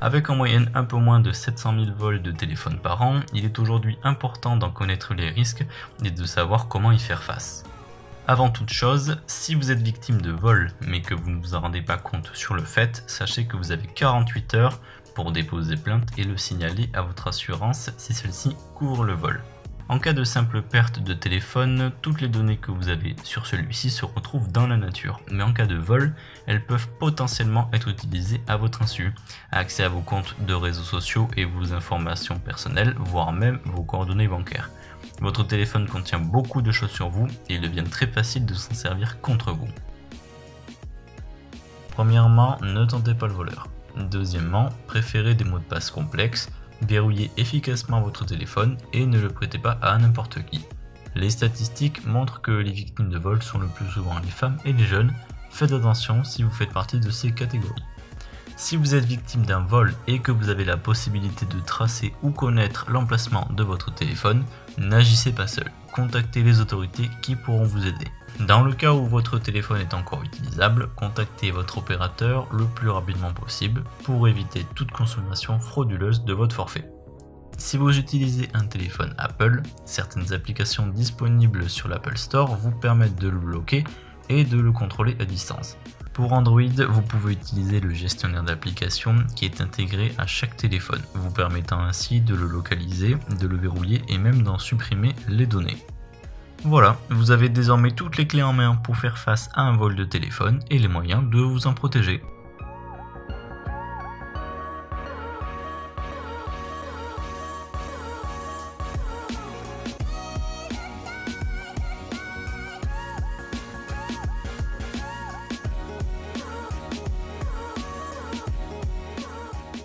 Avec en moyenne un peu moins de 700 000 vols de téléphone par an, il est aujourd'hui important d'en connaître les risques et de savoir comment y faire face. Avant toute chose, si vous êtes victime de vol mais que vous ne vous en rendez pas compte sur le fait, sachez que vous avez 48 heures pour déposer plainte et le signaler à votre assurance si celle-ci couvre le vol. En cas de simple perte de téléphone, toutes les données que vous avez sur celui-ci se retrouvent dans la nature. Mais en cas de vol, elles peuvent potentiellement être utilisées à votre insu. Accès à vos comptes de réseaux sociaux et vos informations personnelles, voire même vos coordonnées bancaires. Votre téléphone contient beaucoup de choses sur vous et il devient très facile de s'en servir contre vous. Premièrement, ne tentez pas le voleur. Deuxièmement, préférez des mots de passe complexes. Verrouillez efficacement votre téléphone et ne le prêtez pas à n'importe qui. Les statistiques montrent que les victimes de vol sont le plus souvent les femmes et les jeunes. Faites attention si vous faites partie de ces catégories. Si vous êtes victime d'un vol et que vous avez la possibilité de tracer ou connaître l'emplacement de votre téléphone, n'agissez pas seul. Contactez les autorités qui pourront vous aider. Dans le cas où votre téléphone est encore utilisable, contactez votre opérateur le plus rapidement possible pour éviter toute consommation frauduleuse de votre forfait. Si vous utilisez un téléphone Apple, certaines applications disponibles sur l'Apple Store vous permettent de le bloquer et de le contrôler à distance. Pour Android, vous pouvez utiliser le gestionnaire d'applications qui est intégré à chaque téléphone, vous permettant ainsi de le localiser, de le verrouiller et même d'en supprimer les données. Voilà, vous avez désormais toutes les clés en main pour faire face à un vol de téléphone et les moyens de vous en protéger.